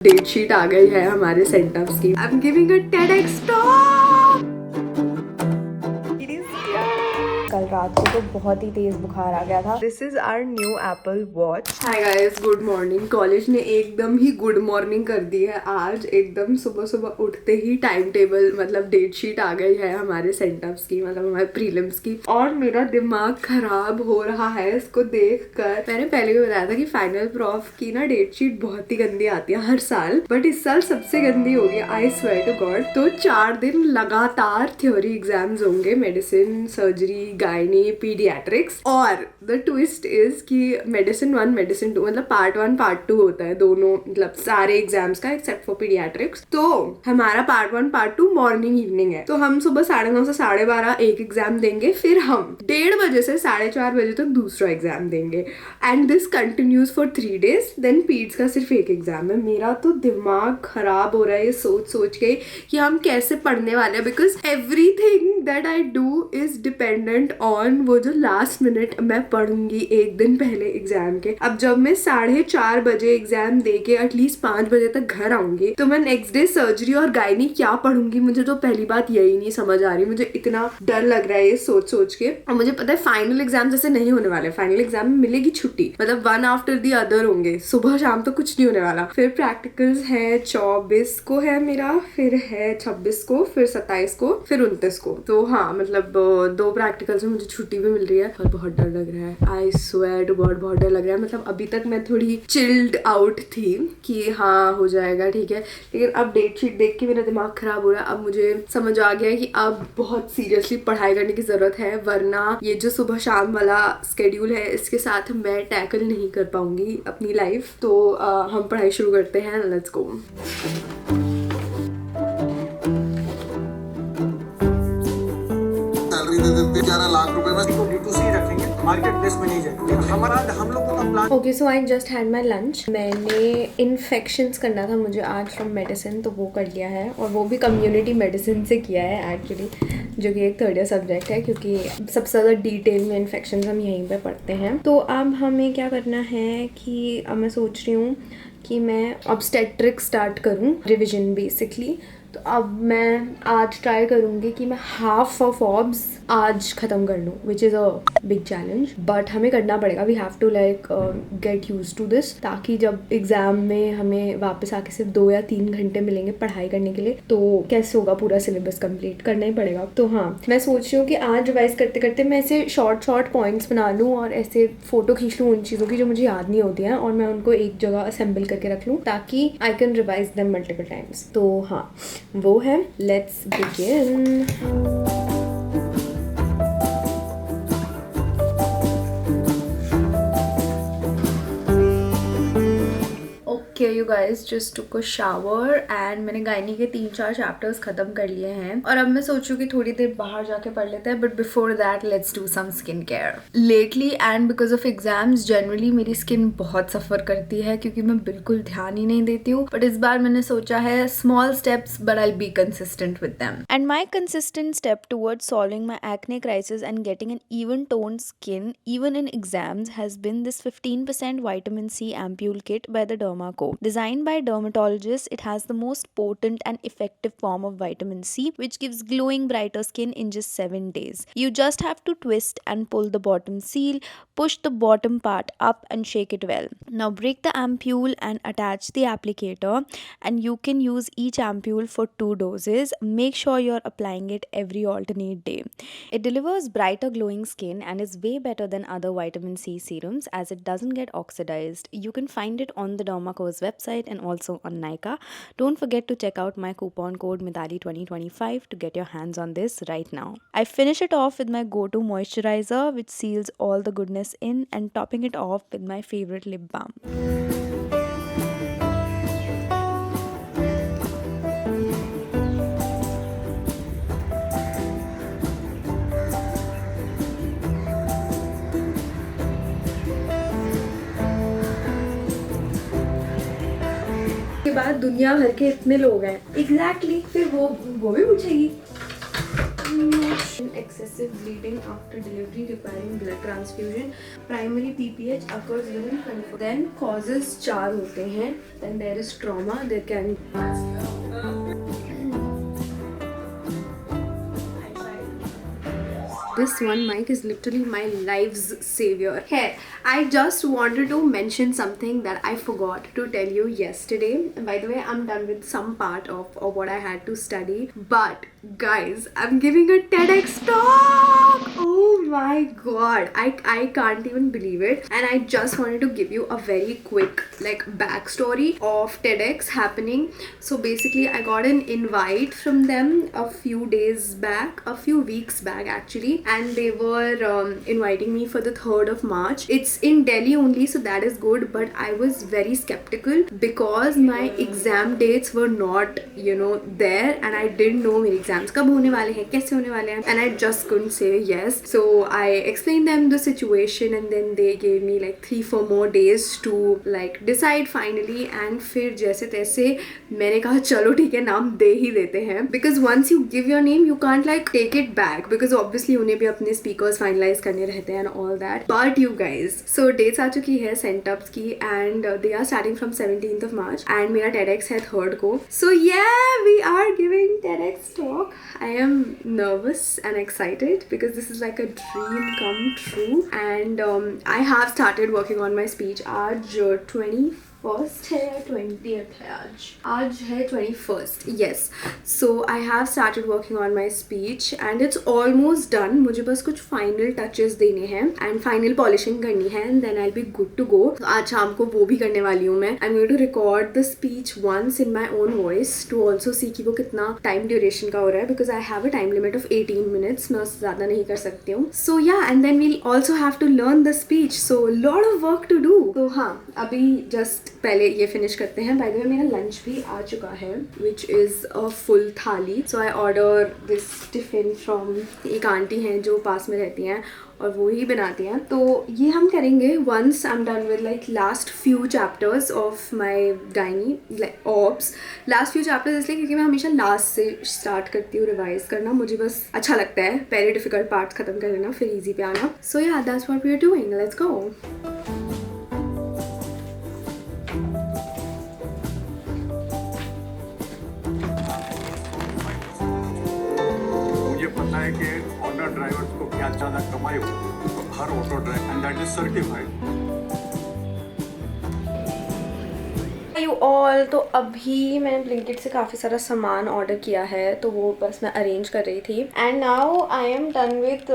Date sheet आ गई है हमारे सेंटर्स की। I am giving a TEDx talk. कल रात को तो बहुत ही तेज बुखार आ गया था। This is our new Apple Watch. Hi guys, good morning. College ने एकदम ही गुड मॉर्निंग कर दी है आज। एकदम सुबह सुबह उठते ही टाइम टेबल मतलब डेट शीट आ गई है हमारे सेंटर्स की, मतलब हमारे प्रीलिम्स की। और मेरा दिमाग खराब हो रहा है इसको देख कर। मैंने पहले भी बताया था कि फाइनल प्रॉफ की ना डेट शीट बहुत ही गंदी आती है हर साल, बट इस साल सबसे गंदी होगी, आई स्वेयर टू गॉड। तो 4 दिन लगातार थ्योरी एग्जाम्स होंगे, मेडिसिन, सर्जरी, गायनी, पीडियाट्रिक्स। और द ट्विस्ट इज कि मेडिसिन 1 मेडिसिन 2 मतलब पार्ट 1 पार्ट 2 होता है दोनों, मतलब सारे एग्जाम्स का एक्सेप्ट फॉर पीडियाट्रिक्स। तो हमारा पार्ट 1 पार्ट 2 मॉर्निंग इवनिंग है। तो हम सुबह 9:30 से 12:30 एक एग्जाम देंगे, फिर हम 1:30 बजे से 4:30 बजे तक दूसरा एग्जाम देंगे। And this continues for 3 days। Then peds का सिर्फ एक एग्जाम है। मेरा तो दिमाग खराब हो रहा है ये सोच सोच के कि हम कैसे पढ़ने वाले हैं, because everything that I do is dependent on वो जो लास्ट मिनट मैं पढ़ूंगी एक दिन पहले एग्जाम के। अब जब मैं 4:30 बजे एग्जाम दे के एटलीस्ट 5 बजे तक घर आऊंगी, तो मैं नेक्स्ट डे सर्जरी और गायनी क्या पढ़ूंगी? मुझे तो पहली बात यही नहीं समझ आ रही। मुझे इतना डर लग रहा है ये सोच सोच के। और मुझे पता है फाइनल एग्जाम जैसे नहीं होने वाले। फाइनल एग्जाम में मिलेगी छुट्टी, मतलब वन आफ्टर द अदर होंगे, सुबह शाम तो कुछ नहीं होने वाला। फिर प्रैक्टिकल्स है 24 को है मेरा, फिर है 26 को, फिर 27 को, फिर 29 को। तो हाँ, मतलब 2 प्रैक्टिकल्स में मुझे छुट्टी भी मिल रही है और बहुत डर लग रहा है। आई स्वेयर टू गॉड बहुत डर लग रहा है। मतलब अभी तक मैं थोड़ी चिल्ड आउट थी कि हाँ हो जाएगा ठीक है, लेकिन अब डेट शीट देख के मेरा दिमाग खराब हो रहा है। अब मुझे समझ आ गया है कि अब बहुत सीरियसली पढ़ाई करने की जरूरत है, वरना ये जो सुबह शाम वाला स्केड्यूल है इसके साथ मैं टैकल नहीं कर पाऊंगी अपनी लाइफ। तो हम पढ़ाई शुरू करते हैं। Let's go. 11 लाख रुपए में इसको D2C रखेंगे, मार्केट प्लेस में नहीं जाएंगे। हमारा हम लोगों का plan. Okay, so I just had my lunch. मैंने इन्फेक्शंस करना था मुझे आज फ्रॉम मेडिसिन, तो वो कर लिया है, और वो भी कम्युनिटी मेडिसिन से किया है एक्चुअली, जो कि एक 3rd ईयर सब्जेक्ट है, क्योंकि सबसे ज़्यादा डिटेल में इन्फेक्शंस हम यहीं पे पढ़ते हैं। तो अब हमें क्या करना है कि अब मैं सोच रही हूँ कि मैं ऑब्स्टेट्रिक स्टार्ट करूँ, रिविजन बेसिकली। तो अब मैं आज ट्राई करूँगी कि मैं हाफ ऑफ ऑब्स आज ख़त्म कर लूँ, which is a big challenge, but हमें करना पड़ेगा। We have to like get use to this, ताकि जब एग्ज़ाम में हमें वापस आके सिर्फ 2 या 3 घंटे मिलेंगे पढ़ाई करने के लिए, तो कैसे होगा? पूरा सिलेबस कंप्लीट करना ही पड़ेगा। तो हाँ, मैं सोच रही हूँ कि आज रिवाइज करते करते मैं ऐसे शॉर्ट पॉइंट्स बना लूँ और ऐसे फ़ोटो खींच लूँ उन चीज़ों की जो मुझे याद नहीं होती हैं, और मैं उनको एक जगह असेंबल करके रख लूँ ताकि I can revise them multiple times. तो हाँ, वो है। Let's begin. Okay, you guys just took a shower and मैंने गायनी के 3-4 चैप्टर्स खत्म कर लिए हैं, और अब मैं सोचूं कि थोड़ी देर बाहर जाके पढ़ लेते हैं, but before that let's do some skin care. Lately and because of exams generally मेरी स्किन बहुत सफ़र करती है, क्योंकि मैं बिल्कुल ध्यान ही नहीं देती हूँ, बट इस बार मैंने सोचा है small steps but I will be consistent with them. And my consistent step towards solving my acne crisis and getting an even toned skin, even in exams, has been this 15% vitamin C ampule kit by the Dermaco. Designed by dermatologists, it has the most potent and effective form of vitamin C, which gives glowing, brighter skin in just 7 days. You just have to twist and pull the bottom seal, push the bottom part up and shake it well. Now break the ampule and attach the applicator, and you can use each ampule for 2 doses. Make sure you're applying it every alternate day. It delivers brighter glowing skin and is way better than other vitamin C serums as it doesn't get oxidized. You can find it on the Dermaco's website and also on Nykaa. Don't forget to check out my coupon code Mithali2025 to get your hands on this right now. I finish it off with my go-to moisturizer, which seals all the goodness in, and topping it off with my favorite lip balm. के बाद दुनिया भर के इतने लोग हैं, exactly फिर वो भी पूछेगी Excessive bleeding after delivery requiring blood transfusion. Primary PPH occurs within 24. Then causes 4 होते हैं. Then there is trauma. There can this one mic is literally my life's savior. Hey, I just wanted to mention something that I forgot to tell you yesterday. By the way, I'm done with some part of what I had to study. But guys, I'm giving a TEDx talk. Oh my god, I can't even believe it. And I just wanted to give you a very quick like backstory of TEDx happening. So basically, I got an invite from them a few days back, a few weeks back actually, and they were inviting me for the 3rd of March. It's in Delhi only, so that is good, but I was very skeptical because my exam dates were not, you know, there, and I didn't know मेरे exams कब होने वाले हैं, कैसे होने वाले हैं, and I just couldn't say yes. So I explained them the situation, and then they gave me like 3-4 more days to like decide finally. And फिर जैसे तैसे मैंने कहा चलो ठीक है, नाम दे ही देते हैं, because once you give your name you can't like take it back, because obviously उन्हें भी अपने speakers finalize करने रहते हैं and all that. But you guys, so dates आ चुकी है सेंटअप्स की, and they are starting from 17th of March, and मेरा TEDx है 3rd को. So yeah, we are giving TEDx talk. I am nervous and excited because this is like a dream come true, and I have started working on my speech. आज 21st है या 20th है आज है 21st. Yes, so I have started working on my speech and it's almost done. मुझे बस कुछ final touches देने हैं and final polishing करनी है, and then I'll be good to go. तो आज शाम को वो भी करने वाली हूँ मैं. I'm going to record the speech once in my own voice to also see कि वो कितना time duration का हो रहा है, because I have a time limit of 18 minutes. मैं उससे ज़्यादा नहीं कर सकती हूँ. So yeah, and then we'll also have to learn the speech. So lot of work to do. तो हाँ, अभी just पहले ये फिनिश करते हैं. बाय द वे मेरा लंच भी आ चुका है, विच is a full thali. So I order this tiffin from एक आंटी हैं जो पास में रहती हैं और वो ही बनाती हैं. तो ये हम करेंगे once I am done with like last few chapters of my gyne like obs. Last few chapters इसलिए क्योंकि मैं हमेशा लास्ट से स्टार्ट करती हूँ रिवाइज करना. मुझे बस अच्छा लगता है पहले डिफिकल्ट पार्ट्स खत्म कर लेना, फिर ईजी पे आना. So yeah that's what we are doing. Let's go. पता है कि ऑनर ड्राइवर्स को क्या ज़्यादा कमाई हो, तो हर auto driver and that is certified. You all, तो अभी मैंने ब्लिंकिट से काफ़ी सारा सामान ऑर्डर किया है, तो वो बस मैं अरेंज कर रही थी. And now I am done with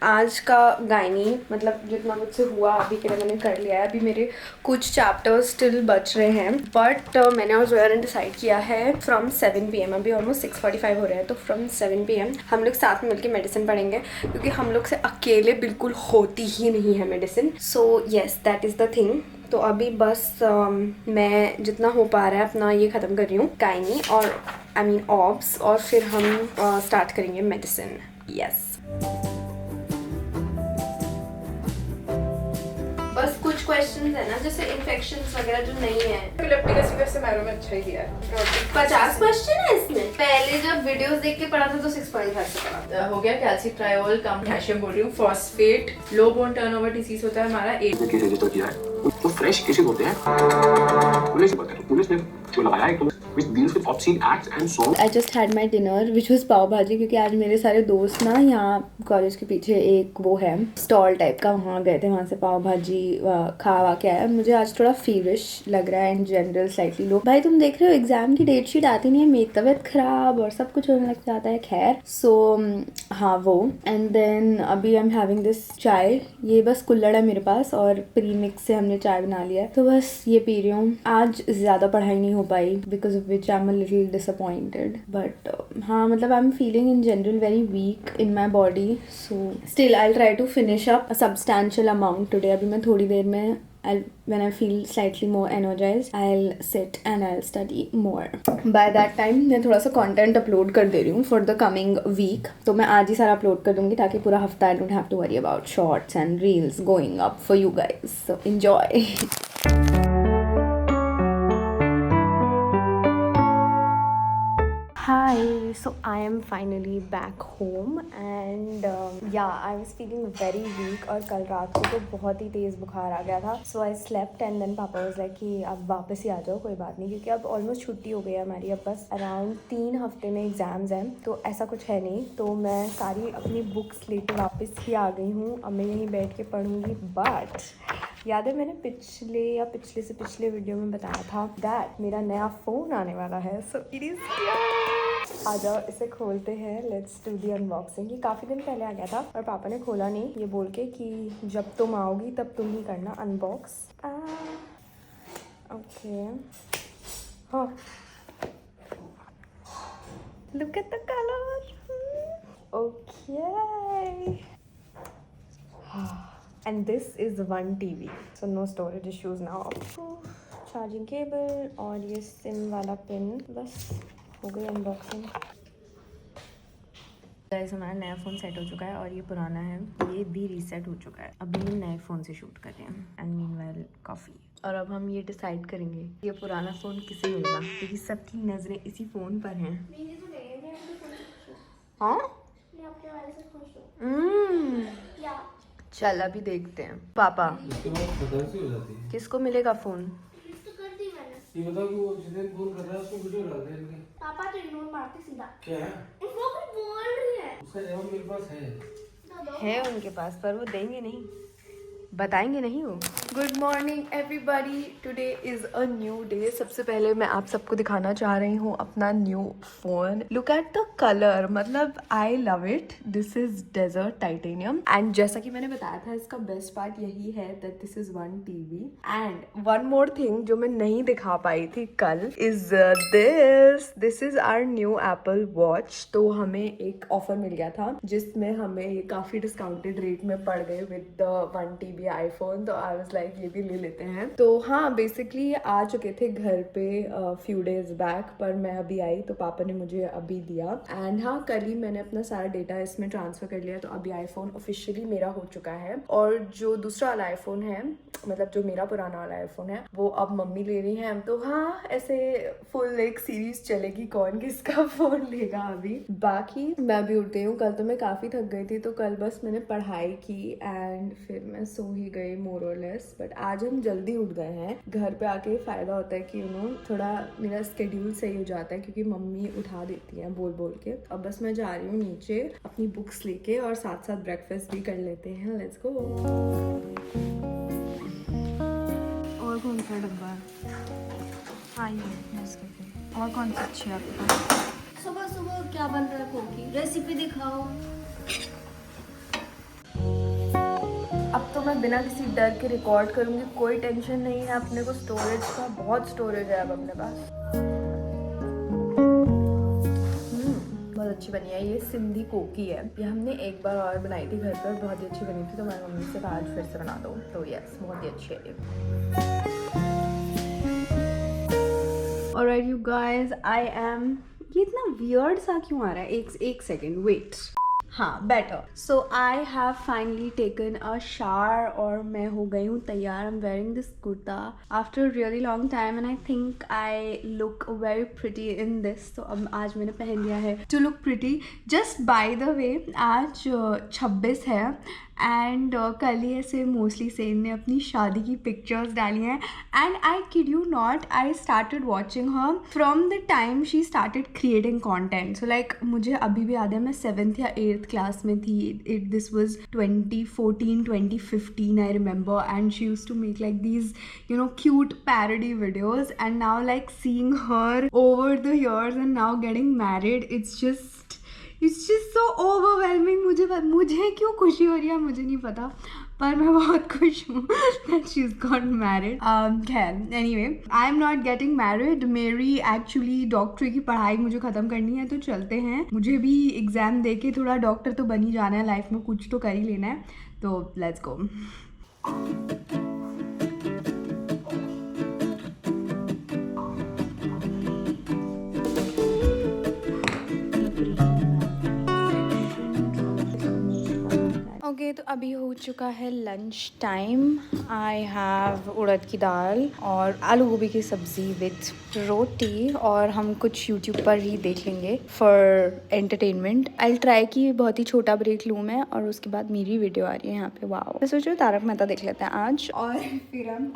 आज का गायनी, मतलब जितना मुझसे हुआ अभी के लिए मैंने कर लिया है. अभी मेरे कुछ चैप्टर्स स्टिल बच रहे हैं, बट मैंने और जोया ने डिसाइड किया है फ्रॉम 7 PM, अभी ऑलमोस्ट 6:45 हो रहे हैं, तो फ्रॉम 7 PM हम लोग साथ में मिलकर मेडिसिन पढ़ेंगे, क्योंकि हम लोग से अकेले बिल्कुल होती ही नहीं है medicine. So yes, that is the thing. तो अभी बस मैं जितना हो पा रहा है अपना ये ख़त्म कर रही हूँ गायनी और आई मीन ऑब्स, और फिर हम स्टार्ट करेंगे मेडिसिन. यस, बस कुछ क्वेश्चंस है ना, जैसे इन्फेक्शंस वगैरह जो नहीं है. एपिलेप्टिक स्पीकर से मैरो में अच्छा ही दिया है. 50 क्वेश्चन है इसमें. पहले जब वीडियोस देख के पढ़ा था तो 6.5 से पढ़ा. हो गया कैल्सिट्रायोल कम पोटेशियम बोल रही हूँ. फॉस्फेट लो बोन टर्नओवर डिसीज होता है हमारा. केस रजिस्टर किया है, तो फ्रेश केसेस होते हैं. पुलिस ने जो लगाया है which deals with obscene acts and so. I just had my dinner which was पाव भाजी, क्योंकि आज मेरे सारे दोस्त ना यहाँ कॉलेज के पीछे एक वो है स्टॉल टाइप का, वहाँ गए थे, वहाँ से पाव भाजी खा के आया. मुझे आज थोड़ा फीवरिश लग रहा है इन जनरल, स्लाइटली लो. भाई तुम देख रहे हो एग्जाम की डेट शीट आती नहीं है, मेरी तबीयत खराब और सब कुछ होने लग जाता है. खैर, सो हाँ वो. एंड देन अभी आई एम हैविंग दिस चाय. ये बस कुल्हड़ है मेरे पास और प्री मिक्स से हमने चाय बना लिया है, तो बस ये पी रही हूँ. आज ज़्यादा पढ़ाई नहीं हो पाई because which I'm a little disappointed, but हाँ मतलब I'm feeling in general very weak in my body, so still I'll try to finish up a substantial amount today. अभी मैं थोड़ी देर में when I feel slightly more energized, I'll sit and I'll study more. By that time मैं थोड़ा सा content upload कर दे रही हूँ for the coming week. तो मैं आज ही सारा upload कर दूँगी ताकि पूरा हफ्ता I don't have to worry about shorts and reels going up for you guys. So enjoy. Hi, so I am finally back home and yeah, I was feeling very weak और कल रात को तो बहुत ही तेज़ बुखार आ गया था. So I slept and then पापा was like कि अब वापस ही आ जाओ, कोई बात नहीं, क्योंकि अब ऑलमोस्ट छुट्टी हो गई है हमारी. अब बस अराउंड 3 हफ्ते में एग्ज़ाम्स हैं, तो ऐसा कुछ है नहीं. तो मैं सारी अपनी बुक्स लेके वापस ही आ गई हूँ. अब मैं यहीं बैठ के पढ़ूँगी. बट याद है मैंने पिछले से पिछले वीडियो में बताया था दैट मेरा नया फ़ोन आने वाला है. सो इट इज़ आ जाओ इसे खोलते हैं. Let's do the unboxing. ये काफ़ी दिन पहले आ गया था और पापा ने खोला नहीं, ये बोल के कि जब तुम आओगी तब तुम ही करना अनबॉक्स. ओके, हाँ, look at the colour. Okay, and this is one TV, so no storage issues now. Charging cable और ये सिम वाला पिन. बस हो गई अनबॉक्सिंग. गाइस, हमारा नया फ़ोन सेट हो चुका है और ये पुराना है, ये भी रीसेट हो चुका है. अभी हम नए फ़ोन से शूट कर रहे हैं. And meanwhile coffee. और अब हम ये डिसाइड करेंगे ये पुराना फ़ोन किसे मिलेगा, क्योंकि सबकी नज़रें इसी फ़ोन पर हैं. हाँ, चल अभी देखते हैं. पापा, किसको मिलेगा फ़ोन? ये बताओ कि वो जिस दिन फोन कर रहा है उसको वीडियो डाल दे. पापा तो इग्नोर मारते सीधा. क्या है? वो कुछ बोल रही है. उसका जवाब मेरे पास है उनके पास, पर वो देंगे नहीं, बताएंगे नहीं वो. Good morning everybody. Today is a new day. सबसे पहले मैं आप सबको दिखाना चाह रही हूँ अपना new phone. Look at the colour, मतलब I love it. This is desert titanium. And जैसा कि मैंने बताया था, इसका बेस्ट पार्ट यही है that this is one TV. And one more thing जो मैं नहीं दिखा पाई थी कल is this is our new Apple Watch. तो हमें एक ऑफर मिल गया था जिसमें हमें ये काफ़ी डिस्काउंटेड रेट में पड़ गए विद द 1 TB आईफोन. तो आई वाज लाइक ये भी ले लेते हैं. तो हाँ, बेसिकली ये आ चुके थे घर पे फ्यू डेज बैक, पर मैं अभी आई तो पापा ने मुझे अभी दिया. एंड हाँ, कल ही मैंने अपना सारा डेटा इसमें ट्रांसफर कर लिया. तो अभी आईफोन ऑफिशियली मेरा हो चुका है. और जो दूसरा वाला आईफोन है, मतलब जो मेरा पुराना वाला आईफोन है, वो अब मम्मी ले रही है. तो हाँ, ऐसे फुल एक सीरीज चलेगी कौन किसका फोन लेगा. अभी बाकी मैं भी उठ गई हूँ. कल तो मैं काफ़ी थक गई थी, तो कल बस मैंने पढ़ाई की एंड फिर मैं सो ही गई मोर और लेस. बट आज हम जल्दी उठ गए हैं. घर पे आके फ़ायदा होता है कि थोड़ा मेरा स्केड्यूल सही हो जाता है, क्योंकि मम्मी उठा देती हैं बोल बोल के. अब बस मैं जा रही हूँ नीचे अपनी बुक्स लेके और साथ साथ ब्रेकफास्ट भी कर लेते हैं. Let's go. और कौन सा डब्बा है? और कौन सा अच्छी है आपके पास? सुबह सुबह क्या बन रहा है? कोकी रेसिपी दिखाओ. अब तो मैं बिना किसी डर के रिकॉर्ड करूँगी, कोई टेंशन नहीं है. अपने को स्टोरेज का बहुत स्टोरेज है अब अपने पास. बहुत अच्छी बनी है. ये सिंधी कोकी है. ये हमने एक बार और बनाई थी घर पर, बहुत ही अच्छी बनी थी. तो मैं मम्मी से आज फिर से बना दो. तो यस, बहुत ही अच्छी है ये. Alright you guys, I am. ये इतना वियर्ड सा क्यों आ रहा है? एक सेकेंड, वेट. हाँ, better. So I have finally taken a shower और मैं हो गई हूँ तैयार. I am wearing this kurta after really long time and I think I look very pretty in this. तो अब आज मैंने पहन लिया है to look pretty. Just by the way, आज 26 है एंड कल ही ऐसे मोस्टली सेन ने अपनी शादी की पिक्चर्स डाली हैं. And I kid you not, I started watching her from the time she started creating content. So like मुझे अभी भी याद है, मैं 7th या 8th क्लास में थी. This was 2014 2015 I remember. And she used to make like these cute parody videos. And now like seeing her over the years and now getting married, it's just so overwhelming. मुझे क्यों खुशी हो रही है मुझे नहीं पता, पर मैं बहुत खुश हूँ that she's got married. खैर, anyway, I am not getting married. मेरी एक्चुअली डॉक्टरी की पढ़ाई मुझे ख़त्म करनी है, तो चलते हैं. मुझे भी एग्ज़ाम दे के थोड़ा डॉक्टर तो बन ही जाना है लाइफ में, कुछ तो कर ही लेना है. तो लेट्स गो. ओके तो अभी हो चुका है लंच टाइम। आई हैव उड़द की दाल और आलू गोभी की सब्ज़ी विथ रोटी, और हम कुछ यूट्यूब पर ही देख लेंगे फॉर एंटरटेनमेंट। आई ट्राई कि बहुत ही छोटा ब्रेक लूँ मैं, और उसके बाद मेरी वीडियो आ रही है यहाँ पे। वाओ, मैं सोच रही हूँ तारक मेहता देख लेते हैं आज, और फिर हम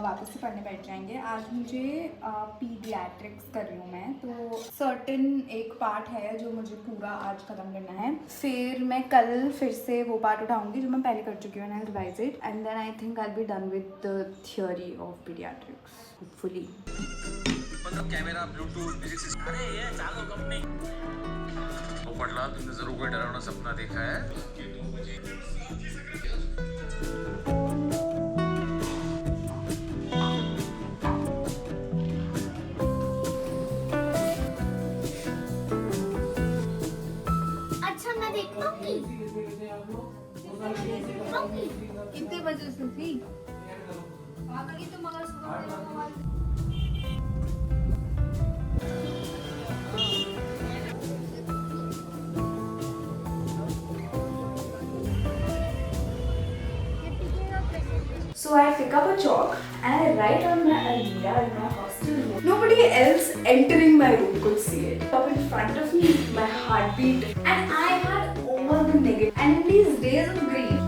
वापस से पढ़ने बैठ जाएंगे। आज मुझे पीडियाट्रिक्स कर रही हूँ मैं, तो सर्टेन एक पार्ट है जो मुझे पूरा आज ख़त्म करना है। फिर मैं कल फिर से वो पार्ट उठाऊंगी जो मैं पहले कर चुकी हूँ, and I revise it, and then I think I be done with the theory of pediatrics hopefully. Camera Bluetooth physics, अरे ये चालू कंपनी पोपटलाल, तुमने जरूर कोई डरावना सपना देखा है? अच्छा मैं देख लूंगी। कितने बजे से थी? तो मगर सुबह So I pick up a chalk and I write on my almirah in my hostel room. Nobody else entering my room could see it. Up in front of me, my heartbeat, and I had all the negative. And in these days of grief,